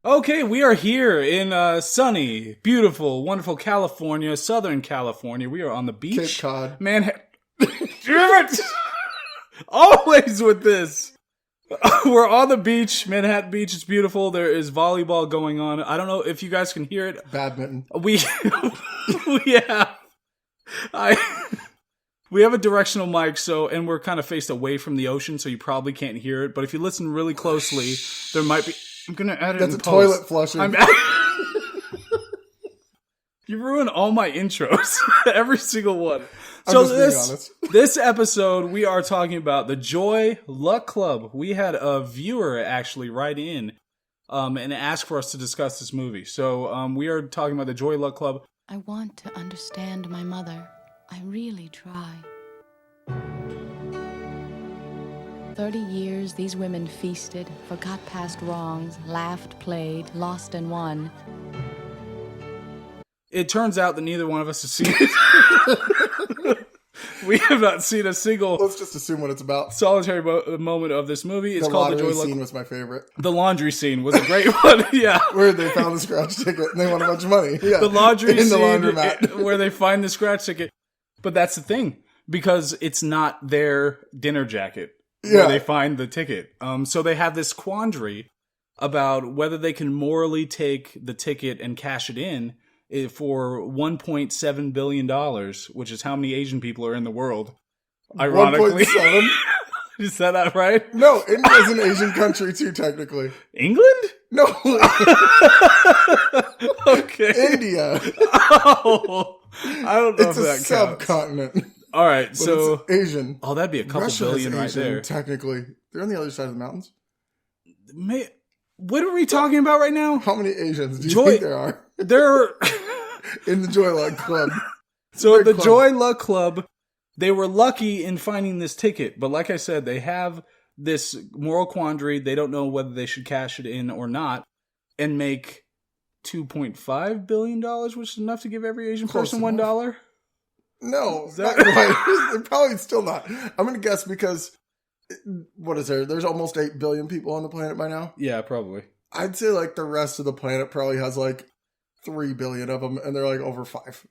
Okay, we are here in sunny, beautiful, wonderful California, Southern California. We are on the beach. Cape Cod. Manhattan. Damn it! Always with this. We're on the beach, Manhattan Beach. It's beautiful. There is volleyball going on. I don't know if you guys can hear it. Badminton. We have we have a directional mic, and we're kind of faced away from the ocean, so you probably can't hear it. But if you listen really closely, there might be. I'm gonna add it. That's in a post. toilet flushing. You ruin all my intros, every single one. I'm So just being honest. this episode, we are talking about the Joy Luck Club. We had a viewer actually write in and ask for us to discuss this movie. So we are talking about the Joy Luck Club. I want to understand my mother. I really try. 30 years these women feasted, forgot past wrongs, laughed, played, lost and won. It turns out that neither one of us has seen it. We have not seen a single Let's just assume what it's about. solitary moment of this movie. It's The called the Joy lottery Luck. scene was my favorite. The laundry scene was a great one. Yeah. Where they found the scratch ticket and they won a bunch of money. Yeah. The laundry in the scene laundromat. where they find the scratch ticket. But that's the thing, because it's not their dinner jacket where Yeah. they find the ticket. So they have this quandary about whether they can morally take the ticket and cash it in for $1.7 billion, which is how many Asian people are in the world. Ironically. 1.7? Is that not right? No, India's an Asian country too, technically. England? No, Okay. India. Oh, I don't know It's if a that counts. subcontinent. All right, But so it's Asian. that'd be a couple Russia billion is right Asian, there. technically. They're on the other side of the mountains. What are we talking about right now? How many Asians do you Joy- think there are They're in the Joy Luck Club? so Big the club. Joy Luck Club. They were lucky in finding this ticket, but like I said, they have this moral quandary. They don't know whether they should cash it in or not, and make $2.5 billion, which is enough to give every Asian Close person $1. No, that- not quite. They're probably still not. I'm going to guess because, what is there? There's almost 8 billion people on the planet by now. Yeah, probably. I'd say like the rest of the planet probably has like 3 billion of them, and they're like over 5.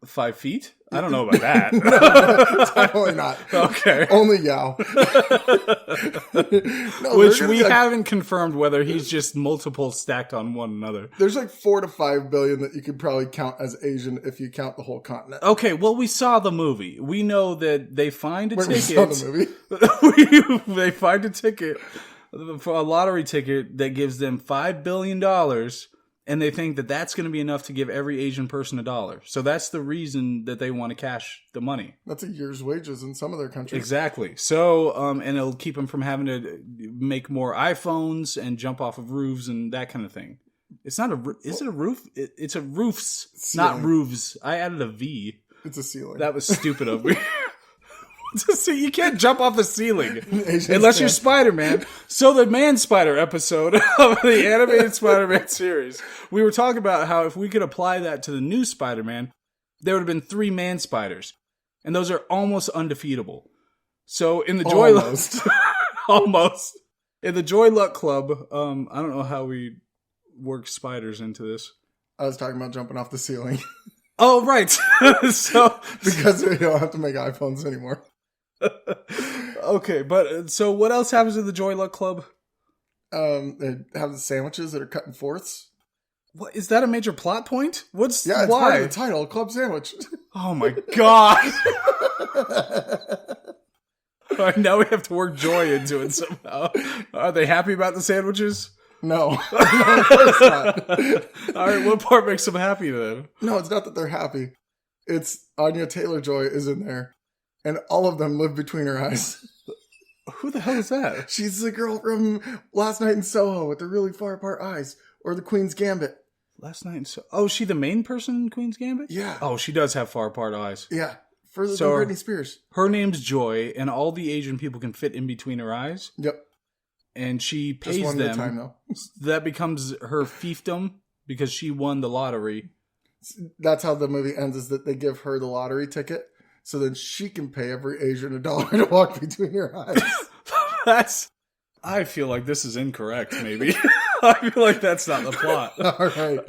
5 feet? I don't know about that. No, definitely not. Okay. Only Yao. No, Which they're we gonna be like- haven't confirmed whether he's just multiple stacked on one another. There's like 4 to 5 billion that you could probably count as Asian if you count the whole continent. Okay, well, we saw the movie. We know that they find a Wait, we ticket. saw the movie. They find a ticket for a lottery ticket that gives them $5 billion, and they think that that's going to be enough to give every Asian person $1. So that's the reason that they want to cash the money. That's a year's wages in some of their countries. Exactly. So, and it'll keep them from having to make more iPhones and jump off of roofs and that kind of thing. It's not is it a roof? It's a roofs, not Ceiling. roofs. I added a V. It's a ceiling. That was stupid of me. So you can't jump off the ceiling Asians unless you're can't. Spider-Man. So the Man Spider episode of the animated Spider-Man series, we were talking about how if we could apply that to the new Spider-Man, there would have been 3 Man Spiders, and those are almost undefeatable. So in the Joy Almost. Luck, almost in the Joy Luck Club, I don't know how we work spiders into this. I was talking about jumping off the ceiling Oh right, so because you don't have to make iPhones anymore. okay, but so what else happens in the Joy Luck Club? They have the sandwiches that are cut in fourths. What is that a major plot point? What's Yeah, it's why? part of the title, Club Sandwich. Oh my god! All right, now we have to work joy into it somehow. Are they happy about the sandwiches? No, no, of course not. All right, what part makes them happy then? No, it's not that they're happy. It's Anya Taylor-Joy is in there, and all of them live between her eyes. Who the hell is that? She's the girl from Last Night in Soho with the really far apart eyes, or the Queen's Gambit. Last night. Is she the main person in Queen's Gambit? Yeah. Oh, she does have far apart eyes. Yeah, further So- than Britney Spears. Her name's Joy, and all the Asian people can fit in between her eyes. Yep, And she just pays one them. at a time though. That becomes her fiefdom because she won the lottery. That's how the movie ends: is that they give her the lottery ticket, so then she can pay every Asian $1 to walk between her eyes. That's. I feel like this is incorrect, maybe. I feel like that's not the plot. All right.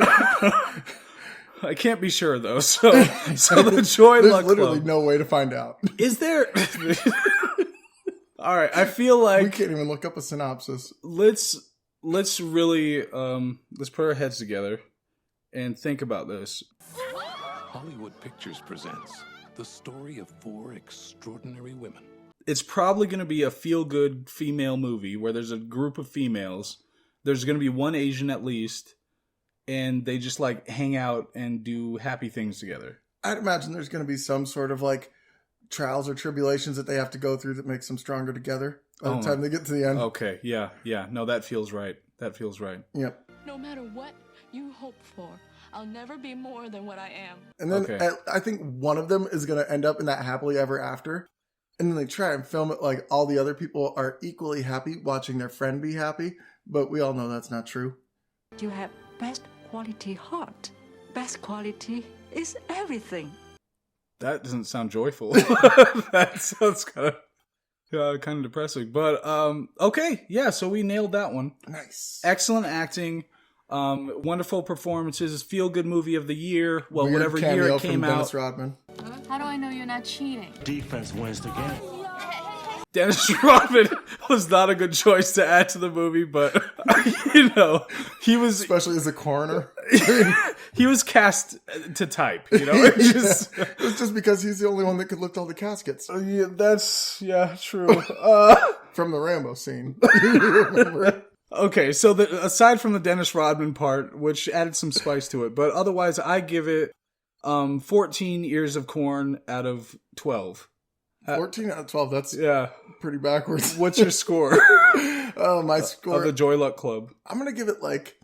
I can't be sure though. So the Joy There's Luck literally Club. no way to find out. Is there? All right. I feel We like can't even look up a synopsis. let's really let's put our heads together and think about this. Hollywood Pictures presents the story of 4 extraordinary women. It's probably going to be a feel-good female movie where there's a group of females. There's going to be one Asian at least, and they just like hang out and do happy things together. I'd imagine there's going to be some sort of like trials or tribulations that they have to go through that makes them stronger together by the time they get to the end. Okay, yeah. No, that feels right. Yep. No matter what you hope for, I'll never be more than what I am. And then Okay. I think one of them is going to end up in that happily ever after. And then they try and film it like all the other people are equally happy watching their friend be happy. But we all know that's not true. You have best quality heart. Best quality is everything. That doesn't sound joyful. That sounds kind of depressing. But okay, yeah. So we nailed that one. Nice. Excellent acting, wonderful performances. Feel good movie of the year. Well, Weird whatever year cameo it from came Dennis out. Rodman. How do I know you're not cheating? Defense wins the game. Dennis Rodman was not a good choice to add to the movie, but you know, he was Especially as a coroner. he was cast to type. You know, it just It's just because he's the only one that could lift all the caskets yeah, true. from the Rambo scene. Remember? Okay, so aside from the Dennis Rodman part, which added some spice to it, but otherwise, I give it 14 ears of corn out of 12. 14 out of 12. That's Yeah. pretty backwards. What's your score Oh, my score. of the Joy Luck Club? I'm going to give it like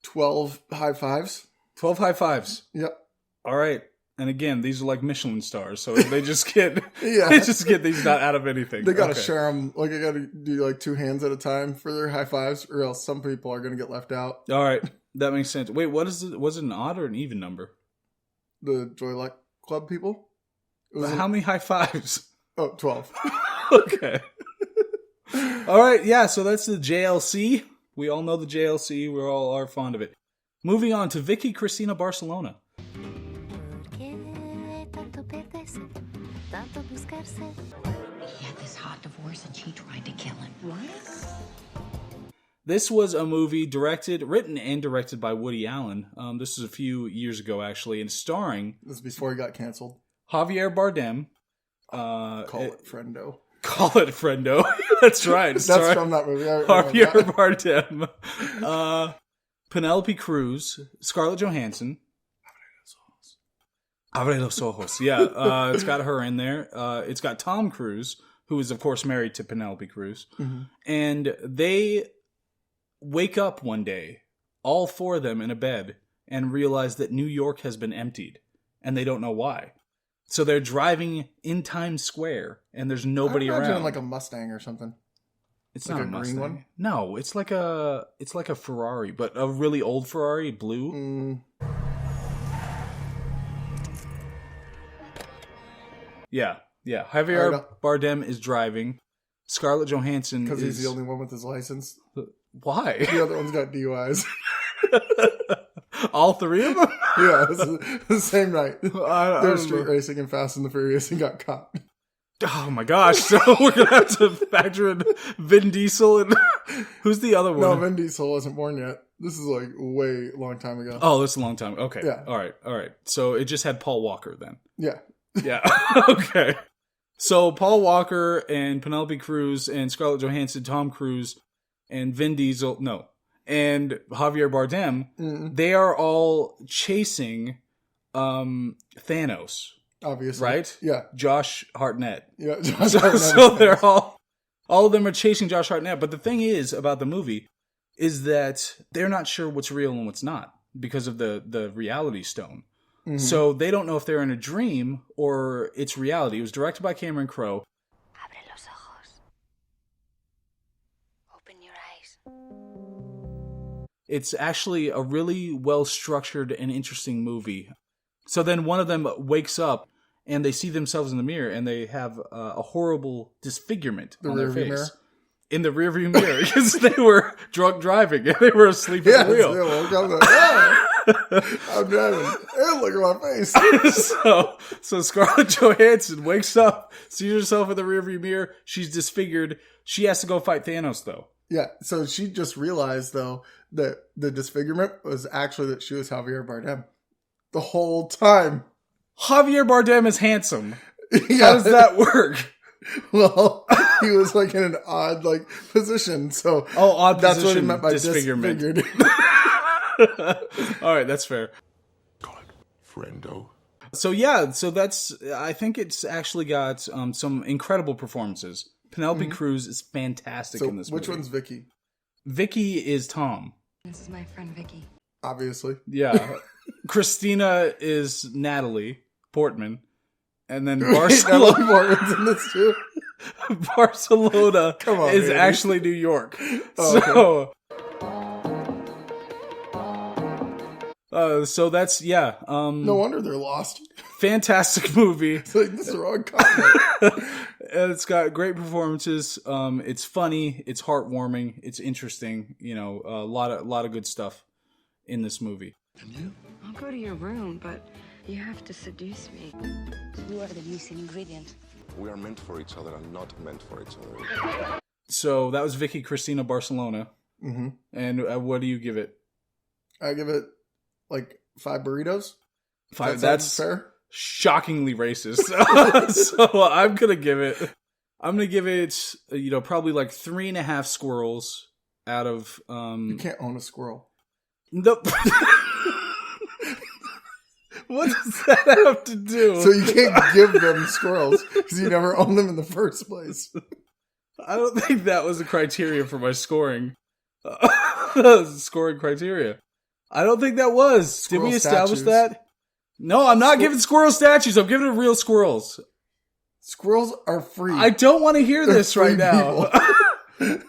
12 high fives. 12 high fives. Yep. All right. And again, these are like Michelin stars, so they just get Yeah. they just get these not out of anything. They got to Okay. share them. Like, I got to do like 2 hands at a time for their high fives, or else some people are going to get left out. All right, that makes sense. Wait, what is it? Was it an odd or an even number? The Joy Luck Club people? It was How many high fives? 12. Okay. All right, yeah, so that's the JLC. We all know the JLC. We all are fond of it. Moving on to Vicky Cristina Barcelona. He had this hot divorce and she tried to kill him. What? This was a movie written and directed by Woody Allen. This was a few years ago, actually, and starring This is before he got canceled. Javier Bardem. Call it Friendo. Call it Friendo. That's right. That's Starring from that movie. I remember Javier that. Bardem. Penelope Cruz. Scarlett Johansson. Abre los ojos. Yeah, it's got her in there. It's got Tom Cruise, who is, of course, married to Penelope Cruz. Mm-hmm. And they wake up one day, all 4 of them in a bed, and realize that New York has been emptied. And they don't know why. So they're driving in Times Square, and there's nobody I imagine around. like a Mustang or something. It's like not a green Mustang. one? No, it's like a Ferrari, but a really old Ferrari, blue. Mm, Yeah. Javier Alright. Bardem is driving. Scarlett Johansson because is he's the only one with his license. Why? The other one's got DUIs. All 3 of them? Yeah, this is the same night. I They were don't street know. racing and Fast and the Furious and got caught. Oh my gosh! So we're gonna have to factor in Vin Diesel and who's the other one? No, Vin Diesel wasn't born yet. This is like way long time ago. Oh, that's a long time. Okay. Yeah. All right. So it just had Paul Walker then. Yeah. Yeah. Okay. So Paul Walker and Penelope Cruz and Scarlett Johansson, Tom Cruise, and Vin Diesel, and Javier Bardem, they are all chasing Thanos, Obviously. right? Yeah. Josh Hartnett. Yeah. So they're all of them are chasing Josh Hartnett. But the thing is about the movie is that they're not sure what's real and what's not because of the reality stone. Mm-hmm. So they don't know if they're in a dream or it's reality. It was directed by Cameron Crowe. Abre los ojos. Open your eyes. It's actually a really well-structured and interesting movie. So then one of them wakes up and they see themselves in the mirror and they have a horrible disfigurement The on their rearview face. mirror? in the rearview mirror because they were drunk driving and they were asleep at the wheel. They woke up like, oh, I'm driving. Hey, look at my face. So Scarlett Johansson wakes up, sees herself in the rearview mirror. She's disfigured. She has to go fight Thanos, though. Yeah, so she just realized, though, that the disfigurement was actually that she was Javier Bardem the whole time. Javier Bardem is handsome. Yeah. How does that work? Well, he was like in an odd like position, so odd that's position, what he meant by disfigurement. disfigured. All right, that's fair. Call it friendo. So yeah, I think it's actually got some incredible performances. Penelope Cruz is fantastic So in this movie. which one's Vicky? Vicky is Tom. This is my friend Vicky. Obviously. Yeah. Christina is Natalie Portman. And then Natalie Barcelona, Portman's in this too. Barcelona Come on, is baby. actually New York. Oh, So that's, yeah. No wonder they're lost. Fantastic movie. It's like, this is the wrong continent. And it's got great performances. It's funny. It's heartwarming. It's interesting. You know, a lot of good stuff in this movie. And you? I'll go to your room, but you have to seduce me. You are the missing ingredient. We are meant for each other and not meant for each other. So that was Vicky Cristina Barcelona. Mm-hmm. And what do you give it? I give it like 5 burritos. 5. That That's sounds fair. shockingly racist. So I'm gonna give it, probably like 3.5 squirrels out of You can't own a squirrel. the. What does that have to do? So you can't give them squirrels because you never owned them in the first place. I don't think that was a criteria for my scoring. Scoring criteria. I don't think that was. Squirrel Did we establish statues. that? No, I'm not giving squirrel statues. I'm giving it real squirrels. Squirrels are free. I don't want to hear They're this right free now. people.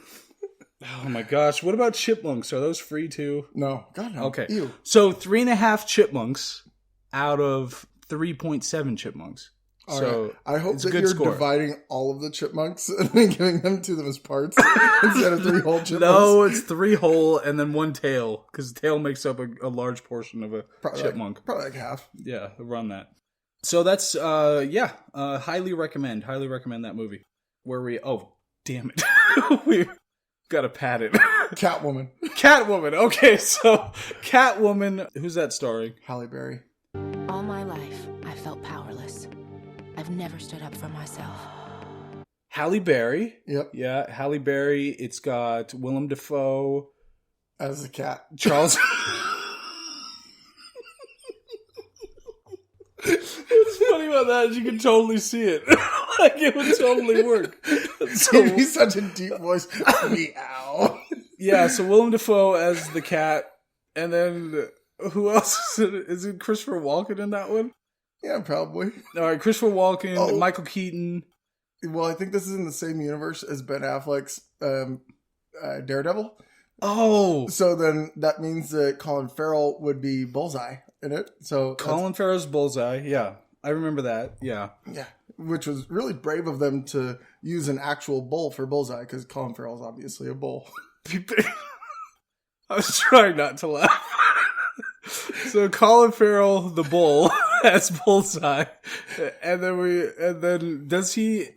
Oh my gosh. What about chipmunks? Are those free too? No. God, no. Okay. Ew. So 3.5 chipmunks out of 3.7 chipmunks. All So right. I hope it's a that good you're score. dividing all of the chipmunks and then giving them to them as parts instead of 3 whole chipmunks. No, it's 3 whole and then 1 tail because tail makes up a large portion of a chipmunk. Probably like half. Yeah, run that. So that's highly recommend that movie. Damn it. We got to pat it. Catwoman. Catwoman. Okay, so Catwoman, who's that starring? Halle Berry. All my life, I felt powerless. I've never stood up for myself. Halle Berry. Yep. Yeah, Halle Berry. It's got Willem Dafoe, As a cat. Charles. What's funny about that is you can totally see it. Like it would totally work. It'd be such a deep voice. Meow. Yeah, so Willem Dafoe as the cat, and then who else is it? Is it Christopher Walken in that one? Yeah, probably. All right, Christopher Walken, Oh. Michael Keaton. Well, I think this is in the same universe as Ben Affleck's Daredevil. Oh, So then that means that Colin Farrell would be Bullseye in it. So that's- Colin Farrell's Bullseye. Yeah, I remember that. Yeah. yeah, which was really brave of them to use an actual bull for Bullseye because Colin Farrell's obviously a bull. I was trying not to laugh. So Colin Farrell, the bull, as Bullseye, and then does he?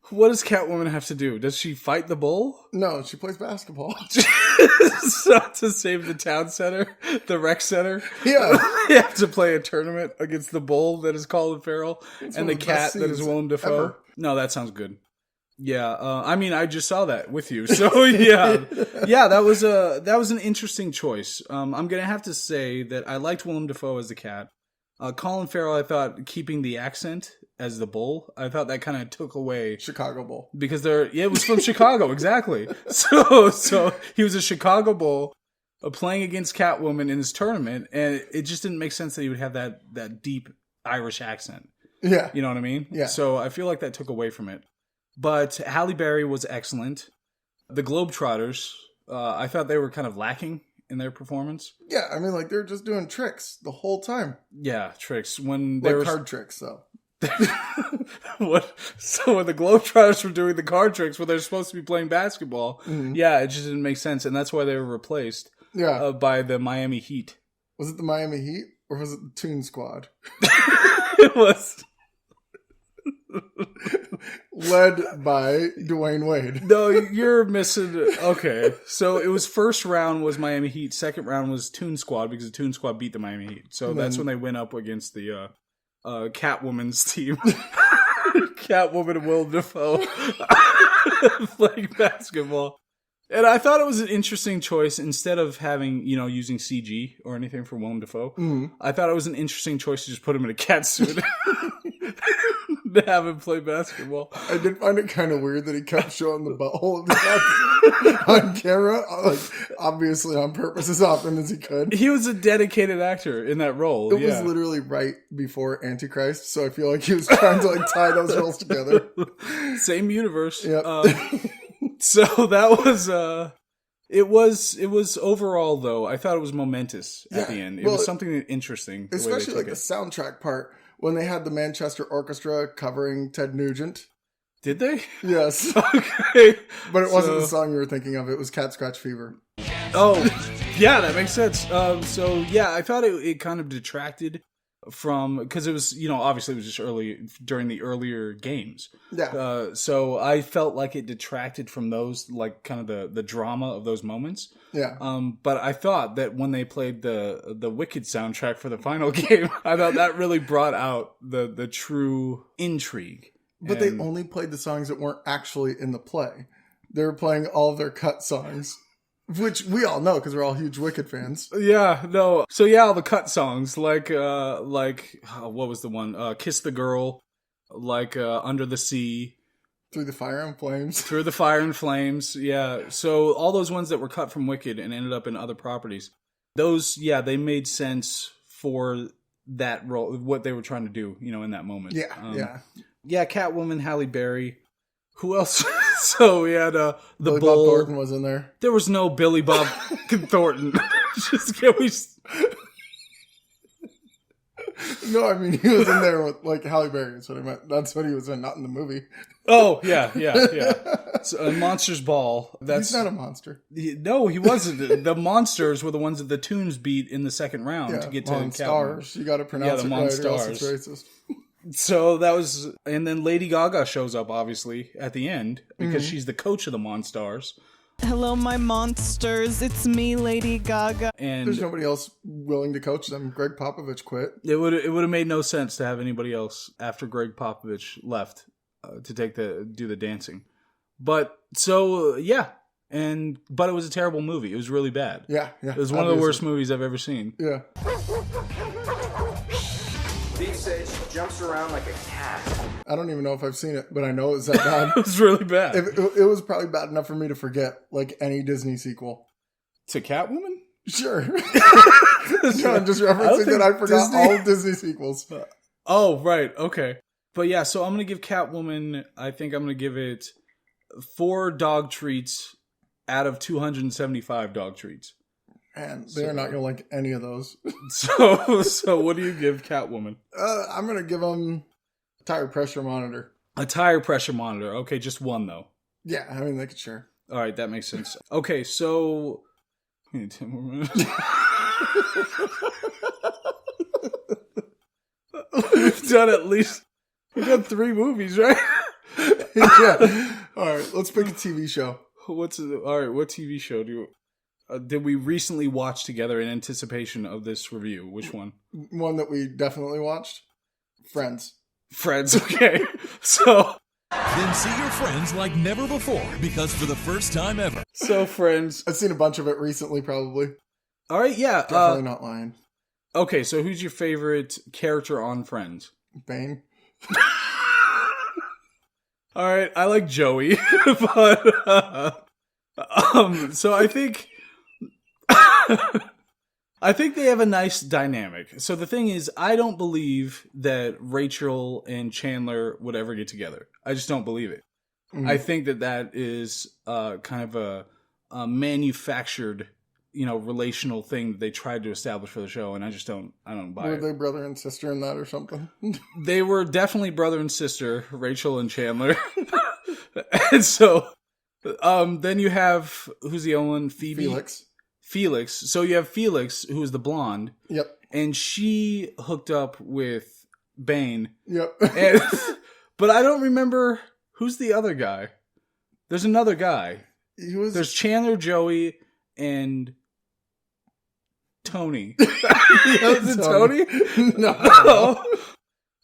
What does Catwoman have to do? Does she fight the bull? No, she plays basketball. So to save the town center, the rec center, Yeah. they have to play a tournament against the bull that is Colin Farrell It's and one the of the best cat that is scenes Willem Dafoe. ever. No, that sounds good. Yeah, I mean, I just saw that with you, so yeah, that was an interesting choice. I'm gonna have to say that I liked Willem Dafoe as the cat. Colin Farrell, I thought keeping the accent as the bull, I thought that kind of took away Chicago Bull. because it was from Chicago, exactly. So he was a Chicago bull playing against Catwoman in this tournament, and it just didn't make sense that he would have that deep Irish accent. Yeah. You know what I mean? Yeah. So I feel like that took away from it. But Halle Berry was excellent. The Globetrotters, I thought they were kind of lacking in their performance. Yeah, I mean, like, they're just doing tricks the whole time. Yeah, tricks. When they Like were card tricks, though. What? So when the Globetrotters were doing the card tricks where they're supposed to be playing basketball, yeah, it just didn't make sense, and that's why they were replaced by the Miami Heat. Was it the Miami Heat or was it the Toon Squad? It was led by Dwayne Wade. No, you're missing. Okay, so it was first round was Miami Heat, second round was Toon Squad because the Toon Squad beat the Miami Heat. So that's when they went up against the Catwoman's team. Catwoman and Willem Dafoe playing basketball. And I thought it was an interesting choice instead of having, using CG or anything for Willem Dafoe. I thought it was an interesting choice to just put him in a cat suit to have him play basketball. I did find it kind of weird that he kept showing the butthole of the cat on camera, like obviously on purpose as often as he could. He was a dedicated actor in that role. It was literally right before Antichrist, so I feel like he was trying to tie those roles together. Same universe. Yep. So that was it was overall though, I thought it was momentous at the end. It was something interesting. Especially like the soundtrack part when they had the Manchester Orchestra covering Ted Nugent. Did they? Yes. Okay. But it wasn't the song you were thinking of, it was Cat Scratch Fever. Oh, yeah, that makes sense. So yeah, I thought it kind of detracted from, because it was, obviously it was just early during the earlier games. Yeah. So I felt like it detracted from those, like kind of the drama of those moments. Yeah. But I thought that when they played the Wicked soundtrack for the final game, I thought that really brought out the true intrigue. But they only played the songs that weren't actually in the play. They were playing all of their cut songs. Which we all know because we're all huge Wicked fans. Yeah, no. So yeah, all the cut songs like what was the one? Kiss the Girl, Under the Sea, Through the Fire and Flames. Through the Fire and Flames. Yeah. So all those ones that were cut from Wicked and ended up in other properties. Those, they made sense for that role, what they were trying to do, in that moment. Yeah, Yeah, Catwoman, Halle Berry. Who else? So we had the Billy Bull. Bob Thornton was in there. There was no Billy Bob Thornton. Just can we? No, I mean he was in there with Halle Berry. That's what I meant. That's what he was in, not in the movie. Oh yeah. So, Monsters Ball. He's not a monster. No, he wasn't. The monsters were the ones that the Toons beat in the second round to get to Monstars. You got to pronounce it right, or else it's racist. So that was, and then Lady Gaga shows up obviously at the end because she's the coach of the Monstars. Hello, my monsters. It's me, Lady Gaga. And there's nobody else willing to coach them. Greg Popovich quit. It would have made no sense to have anybody else after Greg Popovich left to do the dancing. But so but it was a terrible movie. It was really bad. Yeah. It was one of the worst movies I've ever seen. Yeah. Beef says she jumps around like a cat. I don't even know if I've seen it, but I know it was that bad. It was really bad. It was probably bad enough for me to forget, like any Disney sequel. To Catwoman? Sure. No, I'm just referencing that I forgot all Disney sequels. Oh, right. Okay. But yeah, so I'm going to give Catwoman, I think I'm going to give it 4 dog treats out of 275 dog treats. And they're not going to like any of those. So what do you give Catwoman? I'm going to give them a tire pressure monitor. A tire pressure monitor. Okay, just one though. Yeah, I mean, they could share. All right, that makes sense. Okay, so... We need 10 more minutes. We've done 3 movies, right? Yeah. All right, let's pick a TV show. All right, what TV show did we recently watch together in anticipation of this review? Which one? One that we definitely watched. Friends, okay. So... Then see your Friends like never before, because for the first time ever. So Friends. I've seen a bunch of it recently, probably. All right, yeah. Definitely not lying. Okay, so who's your favorite character on Friends? Bane. All right, I like Joey, but so I think I think they have a nice dynamic. So the thing is, I don't believe that Rachel and Chandler would ever get together. I just don't believe it. I think that is kind of a manufactured relational thing that they tried to establish for the show, and I don't buy Were it. they brother and sister in that or something? They were definitely brother and sister, Rachel and Chandler. And so, then you have, who's the other one? Phoebe? Felix. So you have Felix, who is the blonde. Yep. And she hooked up with Bane. Yep. But I don't remember, who's the other guy? There's another guy. There's Chandler, Joey, and Tony. Is it Tony? No.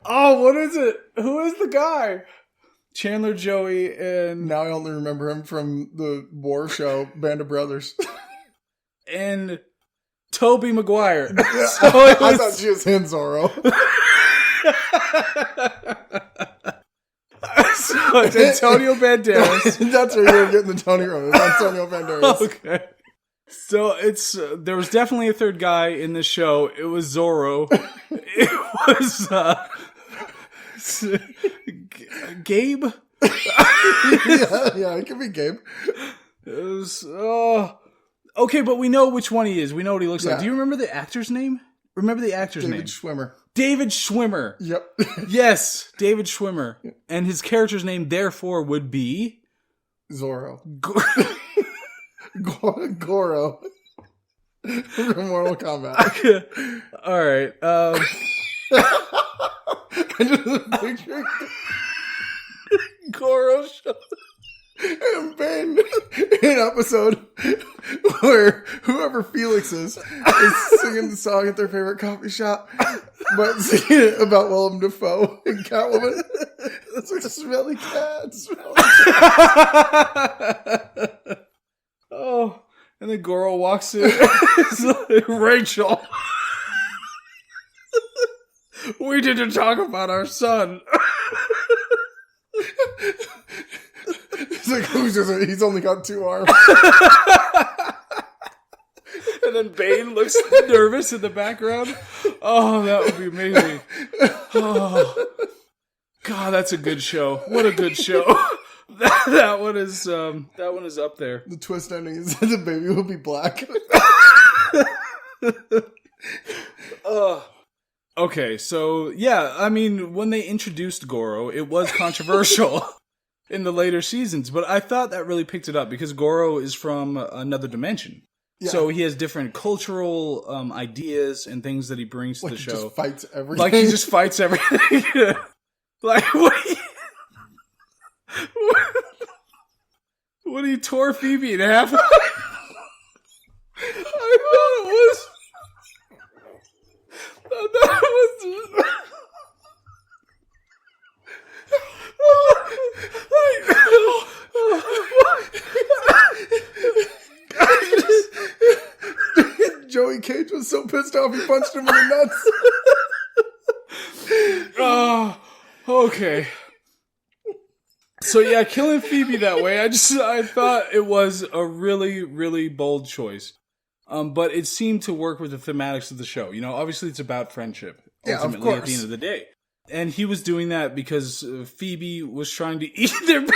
Oh, what is it? Who is the guy? Chandler, Joey, and... Now I only remember him from the war show, Band of Brothers. And Tobey Maguire. I thought she was in Zorro. So it's Antonio Banderas. That's where you were getting the Tony from. It's Antonio Banderas. Okay. So it's there was definitely a third guy in this show. It was Zorro. It was Gabe. yeah, it could be Gabe. It was okay, but we know which one he is. We know what he looks like. Yeah. Do you remember the actor's name? Remember the actor's name? David Schwimmer. David Schwimmer. Yep. Yes, David Schwimmer. And his character's name, therefore, would be... Zorro. Goro. From Mortal Kombat. All right. I just picture Goro show. And Bane in an episode where whoever Felix is singing the song at their favorite coffee shop, but singing it about Willem Dafoe and Catwoman. It's like smelly cat. Oh, and then Goro walks in. It's like, Rachel. We need to talk about our son. It's like, he's only got 2 arms. And then Bane looks nervous in the background. Oh, that would be amazing. Oh, God, that's a good show. What a good show. That one is up there. The twist ending is that the baby will be black. Okay, so yeah, I mean, when they introduced Goro, it was controversial in the later seasons, but I thought that really picked it up because Goro is from another dimension. Yeah. So he has different cultural ideas and things that he brings to the show. He just fights everything. Like he just fights everything. Like when he tore Phoebe in half. I thought it was. Joey Cage was so pissed off he punched him in the nuts. Oh, okay. So yeah, killing Phoebe that way, I thought it was a really, really bold choice. But it seemed to work with the thematics of the show. You know, obviously it's about friendship, ultimately, at the end of the day. And he was doing that because Phoebe was trying to eat their baby.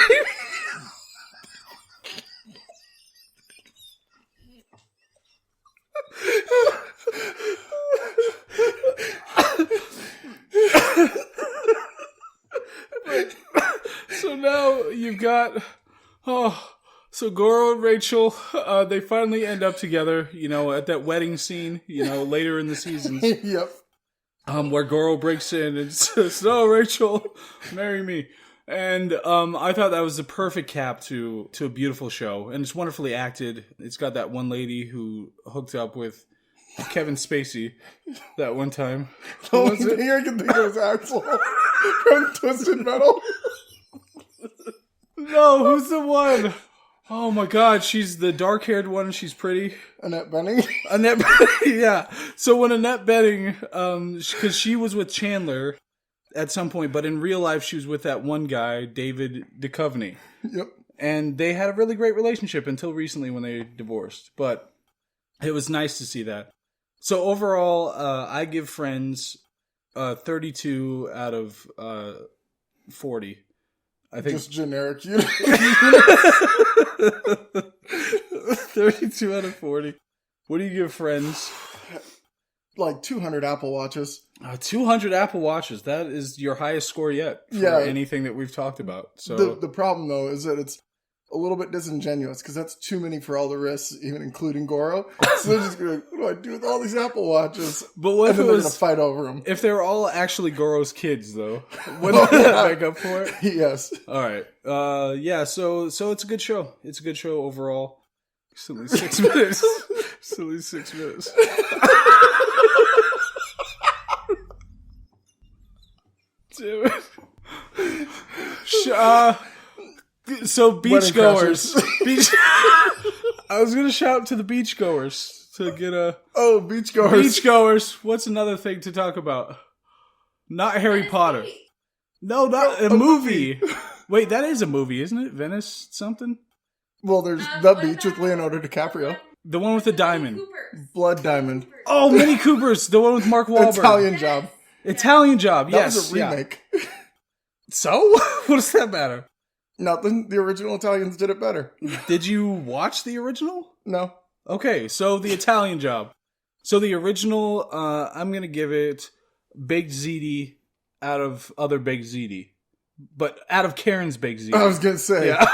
So now you've got... So Goro and Rachel, they finally end up together, you know, at that wedding scene, you know, later in the seasons. Yep. Where Goro breaks in and says, "No, Rachel, marry me." And I thought that was the perfect cap to a beautiful show. And it's wonderfully acted. It's got that one lady who hooked up with Kevin Spacey that one time. The only thing I can think of is Axel from Twisted Metal. No, who's the one? Oh my God, she's the dark-haired one. She's pretty. Annette Bening. Annette Bening, yeah. So when Annette Bening, because she was with Chandler at some point, but in real life she was with that one guy, David Duchovny. Yep. And they had a really great relationship until recently when they divorced. But it was nice to see that. So overall, I give Friends 32 out of 40. I think just generic units. 32 out of 40. What do you give Friends? Like 200 Apple Watches. 200 Apple Watches. That is your highest score yet for anything that we've talked about. So the problem, though, is that it's a little bit disingenuous because that's too many for all the risks, even including Goro. So they're just going to what do I do with all these Apple Watches? But what if they're going to fight over them? If they were all actually Goro's kids, though, wouldn't that make up for it? Yes. All right. Yeah. So it's a good show. It's a good show overall. Silly 6 minutes. Silly 6 minutes. Damn it. So beachgoers. I was gonna shout to the beachgoers to get a beachgoers. Beachgoers. What's another thing to talk about? Not Harry Potter. No, not a movie. Wait, that is a movie, isn't it? Venice something? Well, there's The Beach with Leonardo DiCaprio. The one with the diamond. Blood Diamond. Oh, Mini Coopers. The one with Mark Wahlberg. Italian Job. Italian Job, yes. That was a remake. Yeah. So? What does that matter? Nothing. The original Italians did it better. Did you watch the original? No. Okay, so the Italian Job. So the original, I'm going to give it Baked Ziti out of other Baked Ziti. But out of Karen's Baked Ziti. I was going to say. Yeah.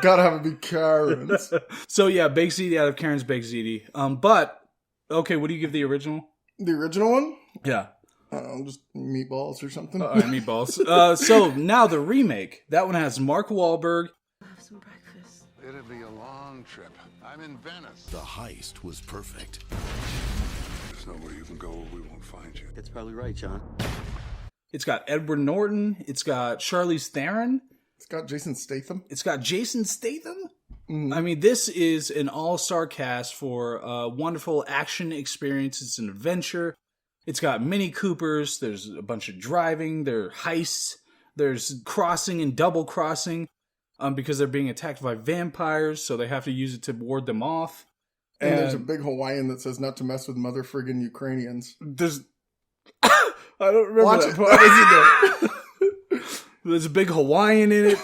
Gotta have it be Karen's. So yeah, Baked Ziti out of Karen's Baked Ziti. But, okay, what do you give the original? The original one? Yeah. I don't know, just meatballs or something. Meatballs. So now the remake. That one has Mark Wahlberg. Have some breakfast. It'll be a long trip. I'm in Venice. The heist was perfect. There's nowhere you can go where we won't find you. That's probably right, John. It's got Edward Norton. It's got Charlize Theron. It's got Jason Statham. It's got Jason Statham. Mm. I mean, this is an all-star cast for a wonderful action experience. It's an adventure. It's got Mini Coopers. There's a bunch of driving. There are heists. There's crossing and double crossing because they're being attacked by vampires, so they have to use it to ward them off. And there's a big Hawaiian that says not to mess with mother friggin' Ukrainians. There's... I don't remember Watch that it. part. There's a big Hawaiian in it.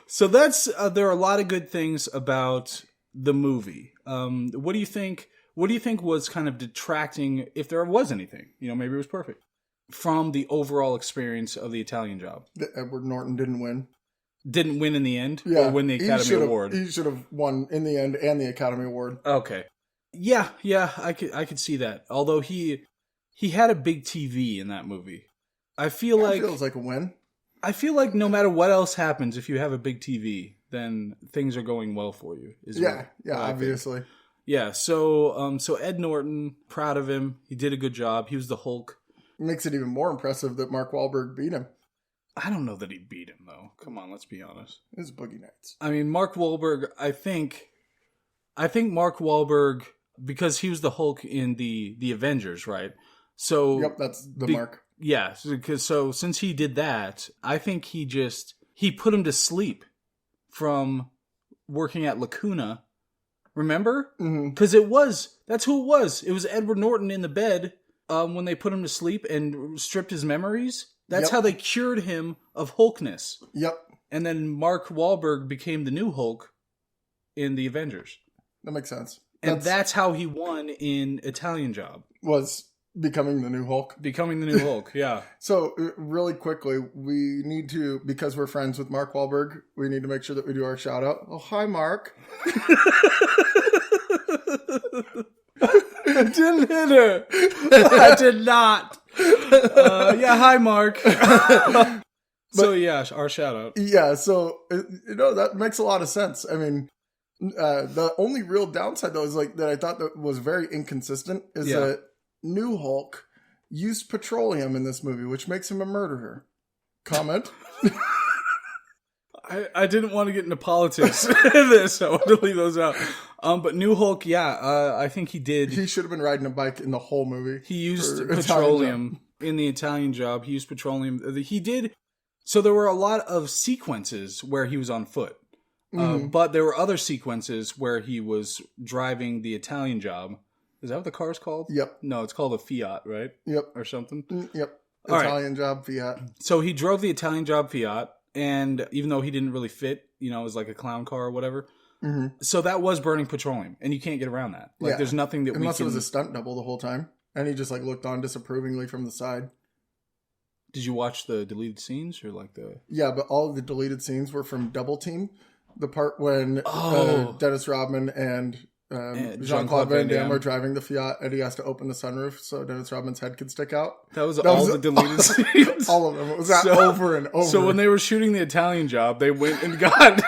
So that's there are a lot of good things about the movie. What do you think? What do you think was kind of detracting, if there was anything? You know, maybe it was perfect from the overall experience of the Italian Job. That Edward Norton didn't win. Didn't win in the end, or win the Academy Award. He should have won in the end and the Academy Award. Okay, yeah, I could see that. Although he had a big TV in that movie. I feel like feels like a win. I feel like no matter what else happens, if you have a big TV, then things are going well for you. Obviously. Yeah, so Ed Norton, proud of him. He did a good job. He was the Hulk. Makes it even more impressive that Mark Wahlberg beat him. I don't know that he beat him, though. Come on, let's be honest. It was Boogie Nights. I mean, Mark Wahlberg, I think Mark Wahlberg, because he was the Hulk in the Avengers, right? So yep, that's the mark. Yeah, so since he did that, I think he put him to sleep from working at Lacuna. Remember? Because that's who it was. It was Edward Norton in the bed when they put him to sleep and stripped his memories. That's how they cured him of Hulkness. Yep. And then Mark Wahlberg became the new Hulk in the Avengers. That makes sense. And that's how he won in Italian Job. Was becoming the new Hulk. Becoming the new Hulk, yeah. So, really quickly, we need to, because we're friends with Mark Wahlberg, we need to make sure that we do our shout out. Oh, hi, Mark. I didn't hit her. I did not. Yeah, hi, Mark. So, yeah, our shout out. Yeah, so, that makes a lot of sense. I mean, the only real downside, though, is like that I thought that was very inconsistent is that New Hulk used petroleum in this movie, which makes him a murderer. Comment? I didn't want to get into politics in this. I wanted to leave those out. But New Hulk, I think he did. He should have been riding a bike in the whole movie. He used petroleum in the Italian Job. He used petroleum. He did. So there were a lot of sequences where he was on foot. But there were other sequences where he was driving the Italian Job. Is that what the car's called? Yep. No, it's called a Fiat, right? Yep. Or something? Yep. All Italian Job Fiat. So he drove the Italian Job Fiat, and even though he didn't really fit, it was like a clown car or whatever, So that was burning petroleum, and you can't get around that. Like, there's nothing that unless it was a stunt double the whole time, and he just like looked on disapprovingly from the side. Did you watch the deleted scenes or like the? Yeah, but all of the deleted scenes were from Double Team. The part when Dennis Rodman and Jean-Claude Van Damme are driving the Fiat, and he has to open the sunroof so Dennis Rodman's head can stick out. That was the deleted scenes. All of them. It was over and over. So when they were shooting The Italian Job, they went and got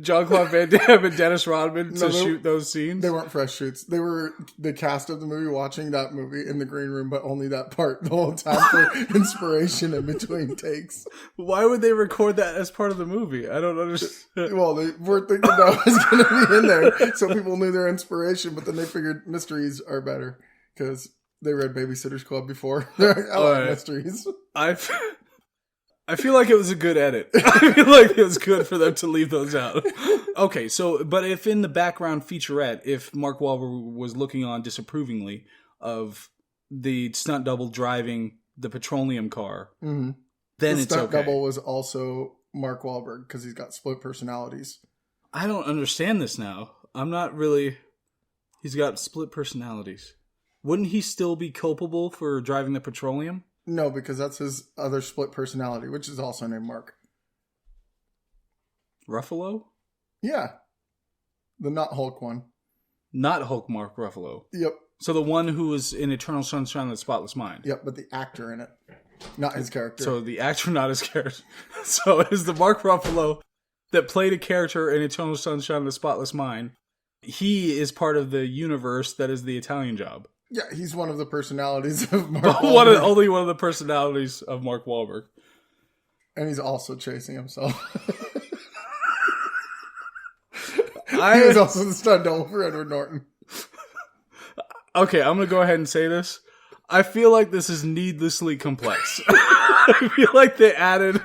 Jean-Claude Van Damme and Dennis Rodman to shoot those scenes? They weren't fresh shoots. They were the cast of the movie watching that movie in the green room, but only that part the whole time for inspiration in between takes. Why would they record that as part of the movie? I don't understand. Well, they weren't thinking that was going to be in there, so people knew their inspiration, but then they figured mysteries are better because they read Babysitter's Club before. They're like, I like mysteries. I feel like it was a good edit. I feel like it was good for them to leave those out. Okay, so, but if in the background featurette, if Mark Wahlberg was looking on disapprovingly of the stunt double driving the petroleum car, then it's okay. The stunt double was also Mark Wahlberg because he's got split personalities. I don't understand this now. I'm not really... He's got split personalities. Wouldn't he still be culpable for driving the petroleum? No, because that's his other split personality, which is also named Mark. Ruffalo? Yeah. The not Hulk one. Not Hulk Mark Ruffalo. Yep. So the one who was in Eternal Sunshine of the Spotless Mind. Yep, but the actor in it. Not his character. So the actor, not his character. So it is the Mark Ruffalo that played a character in Eternal Sunshine of the Spotless Mind. He is part of the universe that is The Italian Job. Yeah, he's one of the personalities of Mark Wahlberg. Only one of the personalities of Mark Wahlberg. And he's also chasing himself. He was also the stunt double for Edward Norton. Okay, I'm going to go ahead and say this. I feel like this is needlessly complex. I feel like they added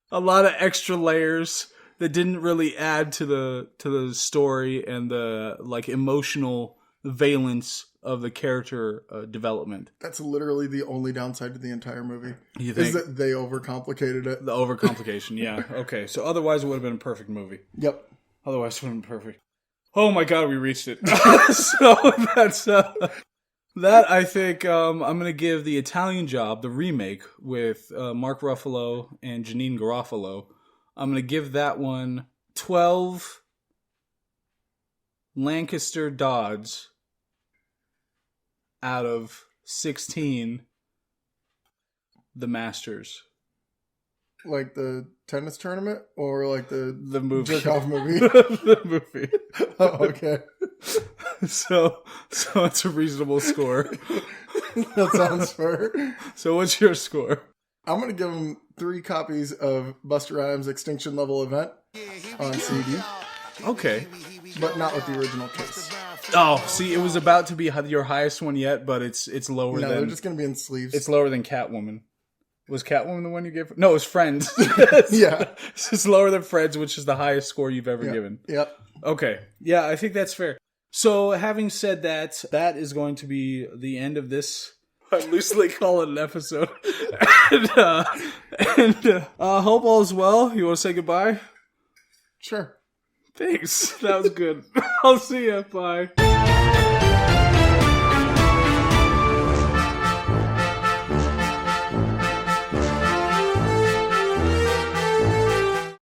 a lot of extra layers that didn't really add to the story and the like emotional valence of the character development. That's literally the only downside to the entire movie. You think? Is that they overcomplicated it. The overcomplication, yeah. Okay, so otherwise it would have been a perfect movie. Yep. Otherwise it would have been perfect. Oh my god, we reached it. So that's... that, I think, I'm going to give The Italian Job, the remake, with Mark Ruffalo and Janine Garofalo. I'm going to give that one 12 Lancaster Dodds out of 16 The Masters. Like the tennis tournament or like the movie? Jerk-off movie? The movie. Oh, okay. So it's a reasonable score. That sounds fair. So what's your score? I'm going to give him 3 copies of Busta Rhymes' Extinction Level Event on CD. Okay. But not with the original case. Oh, see, it was about to be your highest one yet, but it's lower than... No, they're just going to be in sleeves. It's lower than Catwoman. Was Catwoman the one you gave? No, it was Friends. Yeah. It's lower than Friends, which is the highest score you've ever given. Yep. Okay. Yeah, I think that's fair. So, having said that, that is going to be the end of this. I loosely call it an episode. and hope all is well. You want to say goodbye? Sure. Thanks. That was good. I'll see you. Bye.